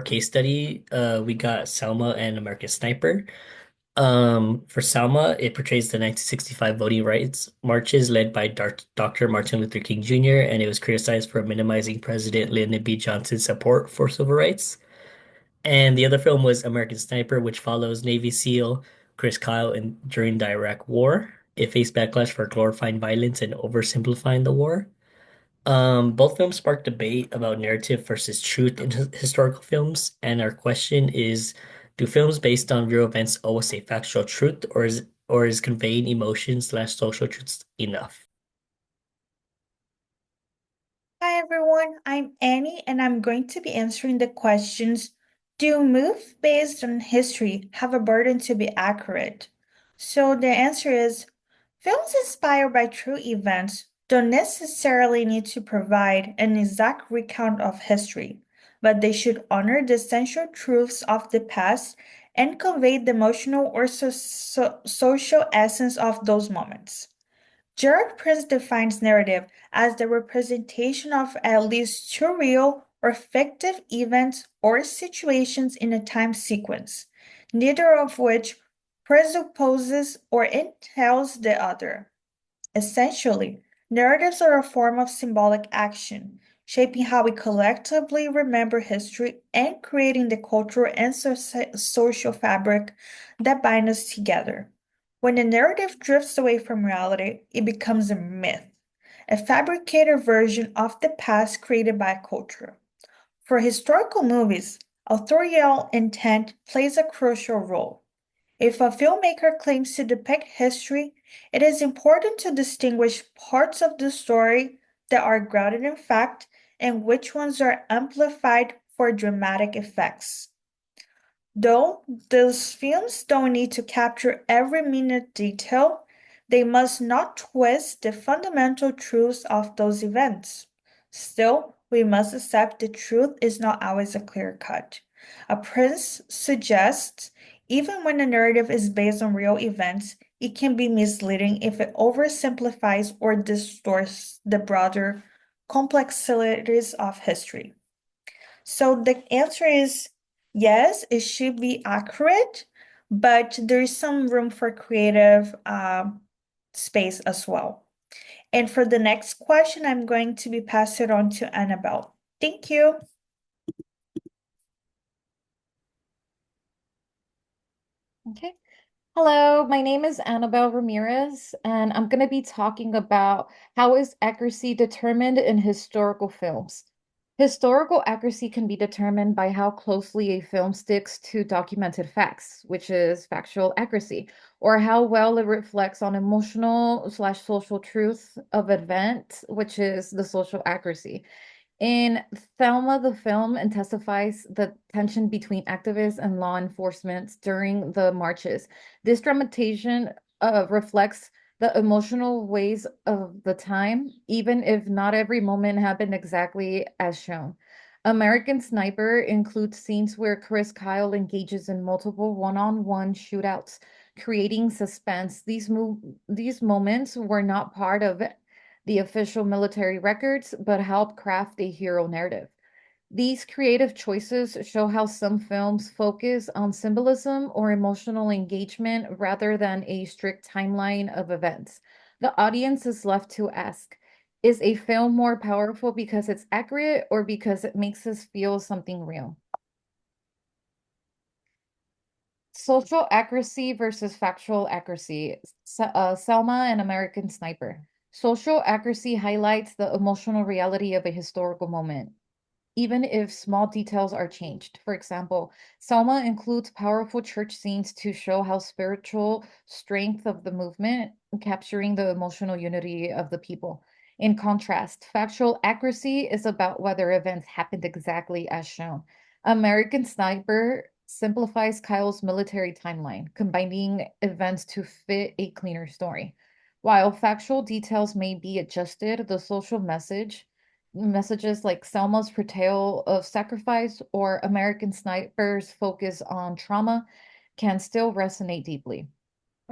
case study, we got Selma and American Sniper. For Selma, it portrays the 1965 voting rights marches led by Dr. Martin Luther King Jr., and it was criticized for minimizing President Lyndon B. Johnson's support for civil rights. And the other film was American Sniper, which follows Navy SEAL Chris Kyle during the Iraq War. It faced backlash for glorifying violence and oversimplifying the war. Both films sparked debate about narrative versus truth in historical films, and our question is, do films based on real events always say factual truth, or is conveying emotion/social truths enough? Hi everyone, I'm Annie and I'm going to be answering the questions. Do movies based on history have a burden to be accurate? So the answer is films inspired by true events don't necessarily need to provide an exact recount of history, but they should honor the essential truths of the past and convey the emotional or social essence of those moments. Gerard Prince defines narrative as the representation of at least two real or fictive events or situations in a time sequence, neither of which presupposes or entails the other. Essentially, narratives are a form of symbolic action, shaping how we collectively remember history and creating the cultural and social fabric that bind us together. When a narrative drifts away from reality, it becomes a myth, a fabricated version of the past created by culture. For historical movies, authorial intent plays a crucial role. If a filmmaker claims to depict history, it is important to distinguish parts of the story that are grounded in fact and which ones are amplified for dramatic effects. Though those films don't need to capture every minute detail, they must not twist the fundamental truths of those events. Still, we must accept the truth is not always a clear cut. A prince suggests even when a narrative is based on real events, it can be misleading if it oversimplifies or distorts the broader complexities of history. So the answer is yes, it should be accurate, but there's some room for creative space as well. And for the next question, I'm going to be passing it on to Annabelle. Thank you. Okay. Hello, my name is Annabelle Ramirez, and I'm going to be talking about how is accuracy determined in historical films. Historical accuracy can be determined by how closely a film sticks to documented facts, which is factual accuracy, or how well it reflects on emotional slash social truth of event, which is the social accuracy. In Thelma, the film intensifies the tension between activists and law enforcement during the marches. This dramatization reflects the emotional ways of the time, even if not every moment happened exactly as shown. American Sniper includes scenes where Chris Kyle engages in multiple one-on-one shootouts, creating suspense. These moments were not part of the official military records, but help craft a hero narrative. These creative choices show how some films focus on symbolism or emotional engagement rather than a strict timeline of events. The audience is left to ask, is a film more powerful because it's accurate or because it makes us feel something real? Social accuracy versus factual accuracy. Selma and American Sniper. Social accuracy highlights the emotional reality of a historical moment, even if small details are changed. For example, Selma includes powerful church scenes to show how spiritual strength of the movement, capturing the emotional unity of the people. In contrast, factual accuracy is about whether events happened exactly as shown. American Sniper simplifies Kyle's military timeline, combining events to fit a cleaner story. While factual details may be adjusted, the social messages like Selma's portrayal of sacrifice or American Sniper's focus on trauma can still resonate deeply.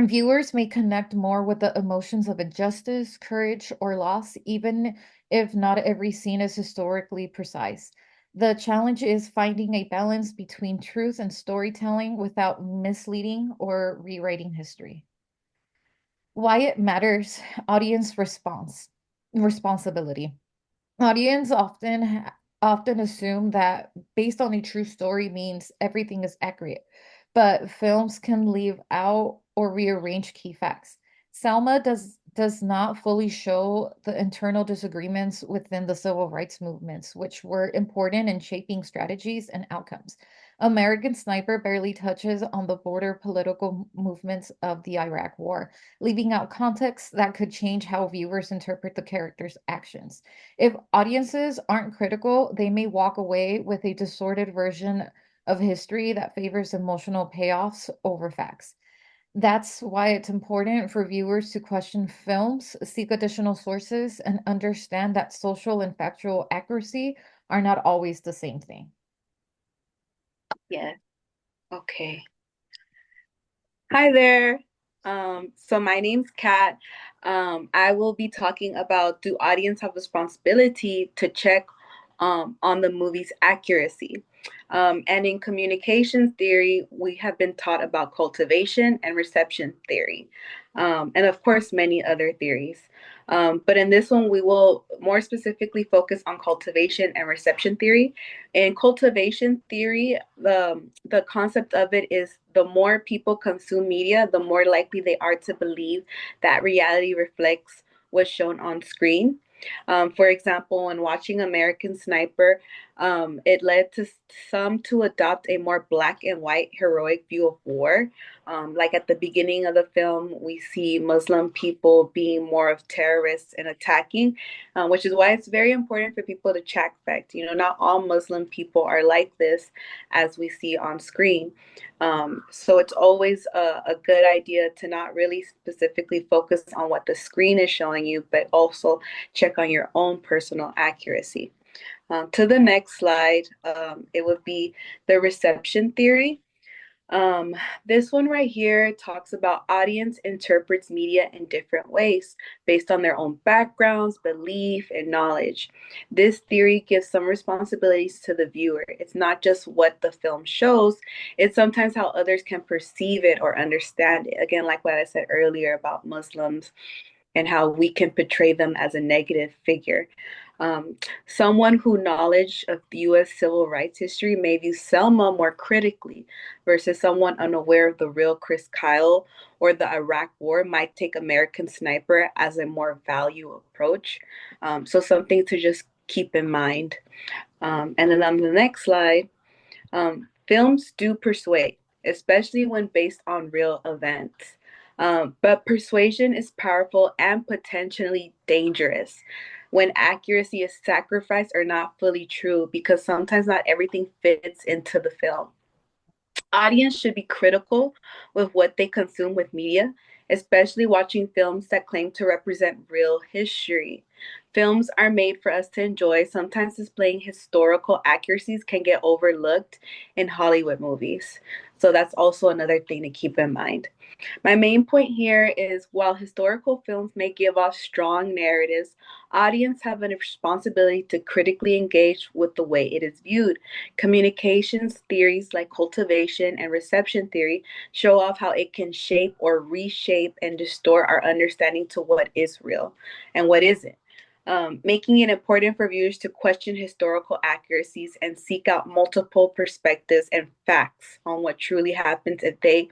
Viewers may connect more with the emotions of injustice, courage, or loss, even if not every scene is historically precise. The challenge is finding a balance between truth and storytelling without misleading or rewriting history. Why it matters, audience responsibility. Audience often assume that based on a true story means everything is accurate, but films can leave out or rearrange key facts. Selma does not fully show the internal disagreements within the civil rights movements, which were important in shaping strategies and outcomes. American Sniper barely touches on the border political movements of the Iraq War, leaving out context that could change how viewers interpret the characters' actions. If audiences aren't critical, they may walk away with a distorted version of history that favors emotional payoffs over facts. That's why it's important for viewers to question films, seek additional sources, and understand that social and factual accuracy are not always the same thing. Yeah. Okay. Hi there. So my name's Kat. I will be talking about, do audience have responsibility to check on the movie's accuracy? And in communications theory, we have been taught about cultivation and reception theory, and of course, many other theories. But in this one, we will more specifically focus on cultivation and reception theory. In cultivation theory, the concept of it is the more people consume media, the more likely they are to believe that reality reflects what's shown on screen. For example, when watching American Sniper, it led to some to adopt a more black and white heroic view of war. Like at the beginning of the film, we see Muslim people being more of terrorists and attacking, which is why it's very important for people to check fact. You know, not all Muslim people are like this as we see on screen. So it's always a good idea to not really specifically focus on what the screen is showing you, but also check on your own personal accuracy. To the next slide, it would be the reception theory. Um, this one right here talks about audience interprets media in different ways based on their own backgrounds, belief, and knowledge. This theory gives some responsibilities to the viewer. It's not just what the film shows, it's sometimes how others can perceive it or understand it. Again, like what I said earlier about Muslims and how we can portray them as a negative figure. Um, Someone who knowledge of the U.S. civil rights history may view Selma more critically versus someone unaware of the real Chris Kyle or the Iraq War might take American Sniper as a more value approach. So something to just keep in mind. And then on the next slide, films do persuade, especially when based on real events. But persuasion is powerful and potentially dangerous when accuracy is sacrificed or not fully true, because sometimes not everything fits into the film. Audience should be critical with what they consume with media, especially watching films that claim to represent real history. Films are made for us to enjoy. Sometimes displaying historical accuracies can get overlooked in Hollywood movies. So that's also another thing to keep in mind. My main point here is while historical films may give off strong narratives, audience have a responsibility to critically engage with the way it is viewed. Communications theories like cultivation and reception theory show off how it can shape or reshape and distort our understanding to what is real and what isn't. Making it important for viewers to question historical accuracies and seek out multiple perspectives and facts on what truly happens if they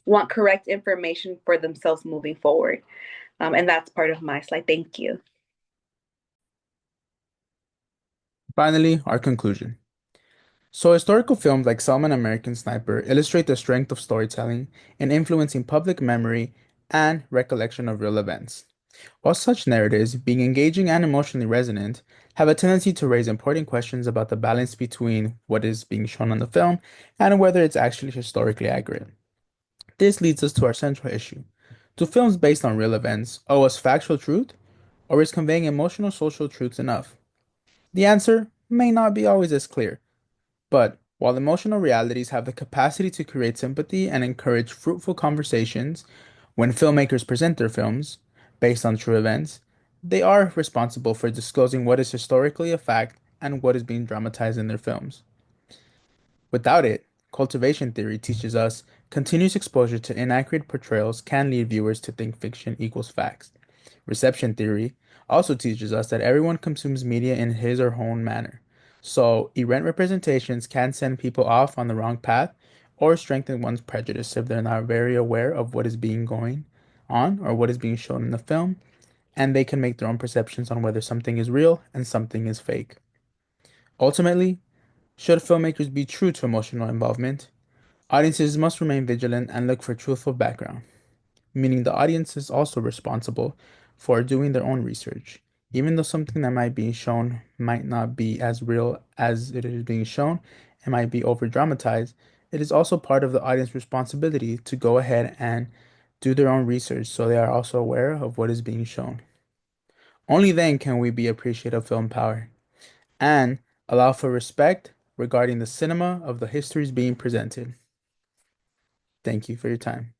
want correct information for themselves moving forward. And that's part of my slide. Thank you. Finally, our conclusion. So, historical films like Selma and American Sniper illustrate the strength of storytelling in influencing public memory and recollection of real events. While such narratives, being engaging and emotionally resonant, have a tendency to raise important questions about the balance between what is being shown on the film and whether it's actually historically accurate. This leads us to our central issue. Do films based on real events owe us factual truth, or is conveying emotional social truths enough? The answer may not be always as clear, but while emotional realities have the capacity to create sympathy and encourage fruitful conversations when filmmakers present their films based on true events, they are responsible for disclosing what is historically a fact and what is being dramatized in their films. Without it, cultivation theory teaches us continuous exposure to inaccurate portrayals can lead viewers to think fiction equals facts. Reception theory also teaches us that everyone consumes media in his or her own manner. So, errant representations can send people off on the wrong path or strengthen one's prejudice if they're not very aware of what is being going on or what is being shown in the film, and they can make their own perceptions on whether something is real and something is fake. Ultimately, should filmmakers be true to emotional involvement, audiences must remain vigilant and look for truthful background, meaning the audience is also responsible for doing their own research. Even though something that might be shown might not be as real as it is being shown and might be over dramatized, it is also part of the audience responsibility to go ahead and do their own research so they are also aware of what is being shown. Only then can we be appreciative of film power and allow for respect regarding the cinema of the histories being presented. Thank you for your time.